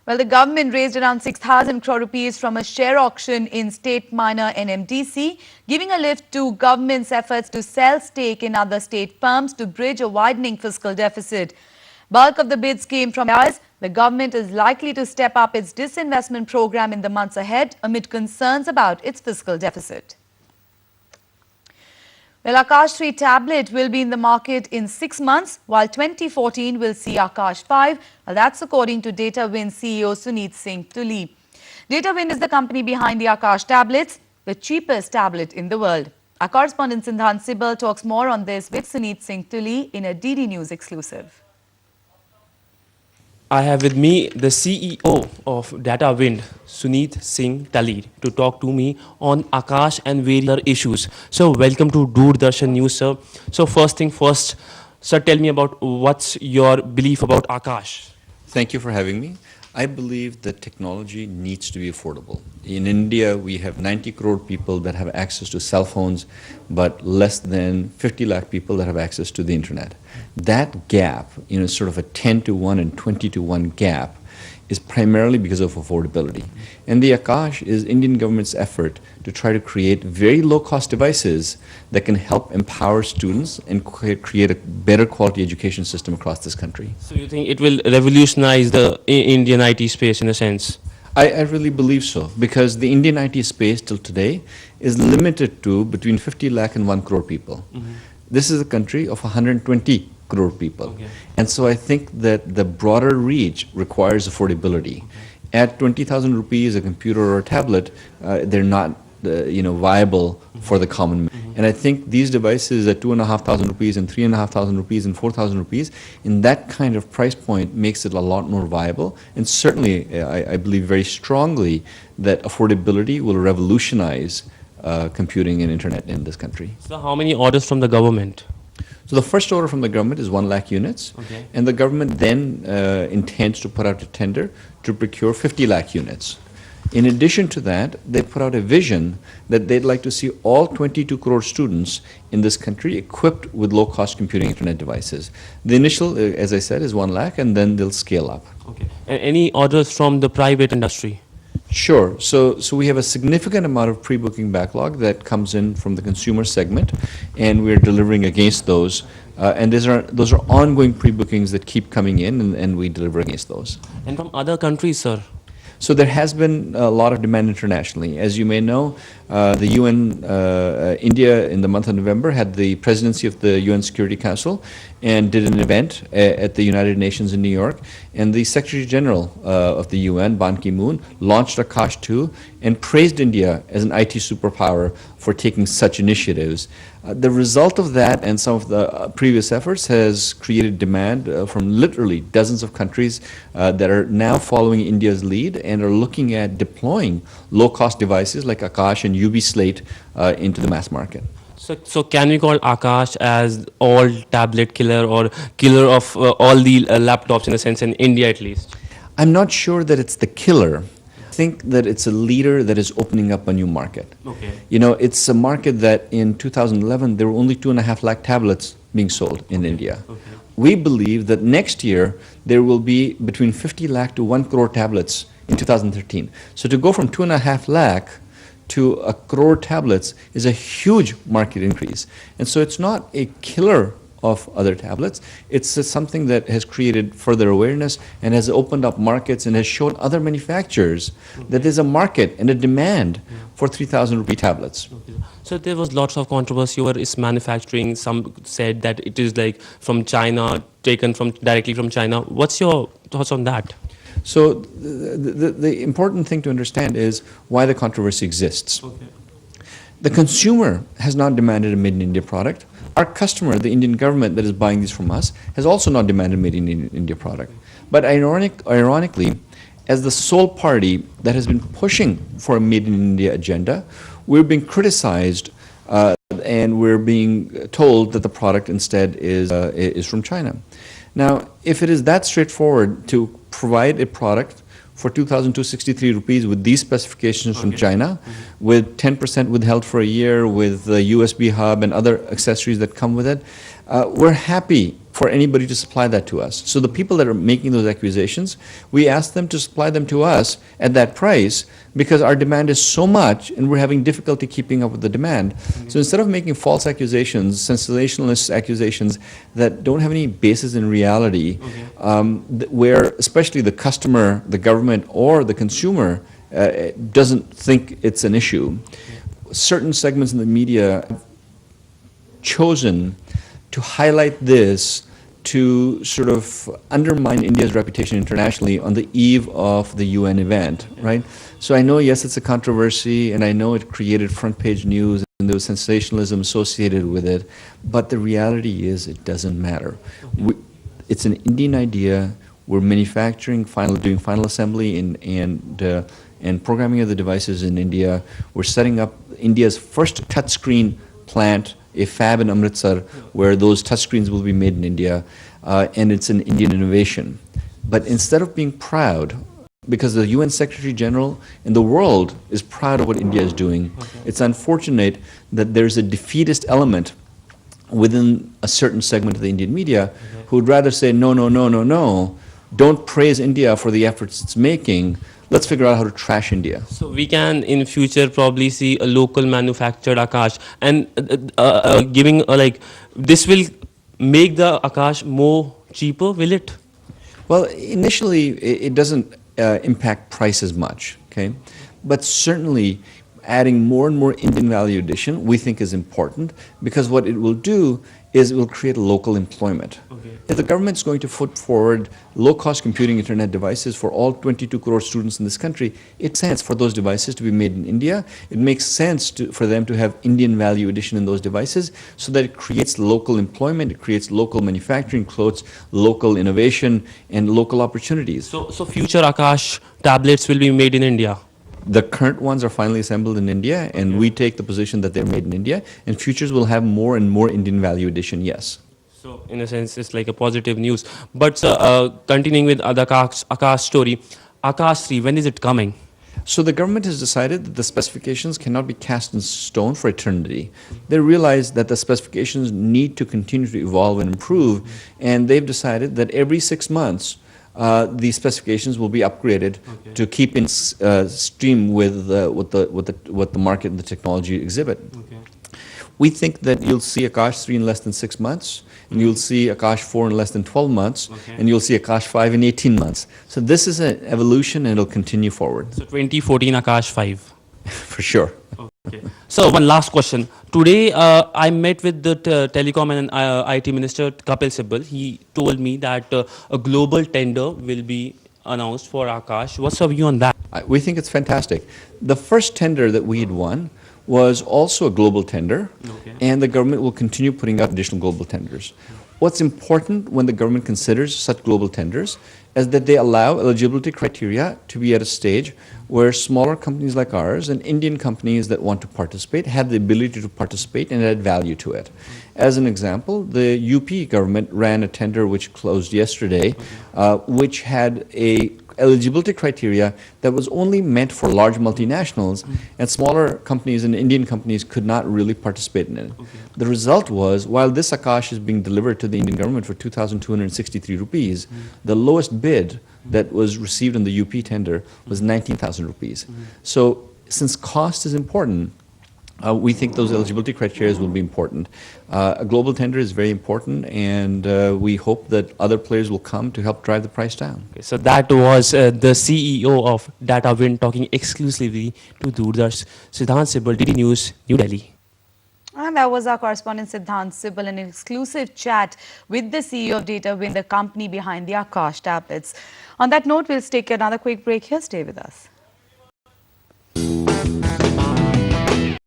Well, the government raised around 6,000 crore rupees from a share auction in state minor NMDC, giving a lift to government's efforts to sell stake in other state firms to bridge a widening fiscal deficit. Bulk of the bids came from buyers. The government is likely to step up its disinvestment program in the months ahead amid concerns about its fiscal deficit. Well, Akash 3 tablet will be in the market in 6 months, while 2014 will see Akash 5. Well, that's according to Datawind CEO Suneet Singh Tuli. Datawind is the company behind the Akash tablets, the cheapest tablet in the world. Our correspondent Sindhan Sibal talks more on this with Suneet Singh Tuli in a DD News exclusive. I have with me the CEO of Datawind, Suneet Singh Tuli, to talk to me on Akash and various other issues. So welcome to Doordarshan News, sir. So first thing first, sir, tell me about what's your belief about Akash. Thank you for having me. I believe that technology needs to be affordable. In India, we have 90 crore people that have access to cell phones, but less than 50 lakh people that have access to the internet. That gap, sort of a 10 to 1 and 20 to 1 gap, is primarily because of affordability. And the Akash is Indian government's effort to try to create very low-cost devices that can help empower students and create a better quality education system across this country. So you think it will revolutionize the Indian IT space in a sense? I really believe so, because the Indian IT space till today is limited to between 50 lakh and 1 crore people. This is a country of 120 crore people. Okay. And so I think that the broader reach requires affordability. At 20,000 rupees a computer or a tablet, they're not viable for the common man. And I think these devices at 2,500 rupees and 3,500 rupees and 4,000 rupees, in that kind of price point, makes it a lot more viable. And certainly, I believe very strongly that affordability will revolutionize computing and internet in this country. So how many orders from the government? So the first order from the government is 1 lakh units, Okay. and the government then intends to put out a tender to procure 50 lakh units. In addition to that, they put out a vision that they'd like to see all 22 crore students in this country equipped with low-cost computing internet devices. The initial, as I said, is 1 lakh, and then they'll scale up. Okay. And any orders from the private industry? Sure. So we have a significant amount of pre-booking backlog that comes in from the consumer segment, and we're delivering against those. And those are ongoing pre-bookings that keep coming in, and we deliver against those. And from other countries, sir? So there has been a lot of demand internationally. As you may know, the UN, India in the month of November had the presidency of the UN Security Council and did an event at the United Nations in New York. And the Secretary General of the UN, Ban Ki-moon, launched Akash 2 and praised India as an IT superpower for taking such initiatives. The result of that and some of the previous efforts has created demand from literally dozens of countries that are now following India's lead and are looking at deploying low-cost devices like Akash and UB Slate into the mass market. So can we call Akash as all tablet killer or killer of all the laptops in a sense in India at least? I'm not sure that it's the killer. I think that it's a leader that is opening up a new market. Okay. It's a market that in 2011 there were only 2.5 lakh tablets being sold in India. Okay. We believe that next year there will be between 50 lakh to 1 crore tablets in 2013. So to go from 2.5 lakh to 1 crore tablets is a huge market increase. And so it's not a killer of other tablets. It's something that has created further awareness and has opened up markets and has shown other manufacturers that there's a market and a demand for 3,000 rupee tablets. Okay. So there was lots of controversy over its manufacturing. Some said that it is like from China, taken directly from China. What's your thoughts on that? So the important thing to understand is why the controversy exists. Okay. The consumer has not demanded a made-in-India product. Our customer, the Indian government that is buying these from us, has also not demanded a made-in-India product. But ironically, as the sole party that has been pushing for a made-in-India agenda, we're being criticized and we're being told that the product instead is from China. Now, if it is that straightforward to provide a product for 2,263 rupees with these specifications from China, with 10% withheld for a year, with the USB hub and other accessories that come with it, we're happy for anybody to supply that to us. So the people that are making those accusations, we ask them to supply them to us at that price because our demand is so much and we're having difficulty keeping up with the demand. So instead of making false accusations, sensationalist accusations that don't have any basis in reality, where especially the customer, the government, or the consumer doesn't think it's an issue, certain segments in the media have chosen to highlight this to sort of undermine India's reputation internationally on the eve of the UN event, right? So I know, yes, it's a controversy, and I know it created front-page news, and there was sensationalism associated with it, but the reality is it doesn't matter. It's an Indian idea. We're manufacturing, doing final assembly and programming of the devices in India. We're setting up India's first touchscreen plant, a fab in Amritsar, where those touchscreens will be made in India, and it's an Indian innovation. But instead of being proud, because the UN Secretary General in the world is proud of what India is doing, it's unfortunate that there's a defeatist element within a certain segment of the Indian media who would rather say, no, no, no, no, no, don't praise India for the efforts it's making. Let's figure out how to trash India. So we can in future probably see a local manufactured Akash and giving like this will make the Akash more cheaper, will it? Well, initially it doesn't impact price as much, okay? But certainly adding more and more Indian value addition we think is important because what it will do is it will create local employment. If the government's going to put forward low-cost computing internet devices for all 22 crore students in this country, it makes sense for those devices to be made in India. It makes sense for them to have Indian value addition in those devices so that it creates local employment, it creates local manufacturing, creates local innovation and local opportunities. So future Akash tablets will be made in India? The current ones are finally assembled in India, and we take the position that they're made in India, and futures will have more and more Indian value addition, yes. So in a sense, it's like a positive news. But continuing with the Akash story, Akash 3, when is it coming? So the government has decided that the specifications cannot be cast in stone for eternity. They realize that the specifications need to continue to evolve and improve, and they've decided that every 6 months, the specifications will be upgraded to keep in stream with what the market and the technology exhibit. We think that you'll see Akash 3 in less than 6 months, and you'll see Akash 4 in less than 12 months, and you'll see Akash 5 in 18 months. So this is an evolution, and it'll continue forward. So 2014 Akash 5. For sure. Okay. So one last question. Today, I met with the Telecom and IT Minister Kapil Sibal. He told me that a global tender will be announced for Akash. What's your view on that? We think it's fantastic. The first tender that we had won was also a global tender, and the government will continue putting out additional global tenders. What's important when the government considers such global tenders is that they allow eligibility criteria to be at a stage where smaller companies like ours and Indian companies that want to participate have the ability to participate and add value to it. As an example, the UP government ran a tender which closed yesterday, which had a eligibility criteria that was only meant for large multinationals, and smaller companies and Indian companies could not really participate in it. The result was, while this Akash is being delivered to the Indian government for 2,263 rupees, the lowest bid that was received in the UP tender was 19,000 rupees. So since cost is important, we think those eligibility criteria will be important. A global tender is very important, and we hope that other players will come to help drive the price down. Okay, so that was the CEO of Datawind talking exclusively to Doordarshan, Siddhant Sibal, DD News, New Delhi. And that was our correspondent Siddhant Sibal, an exclusive chat with the CEO of Datawind, the company behind the Akash tablets. On that note, we'll take another quick break here. Stay with us.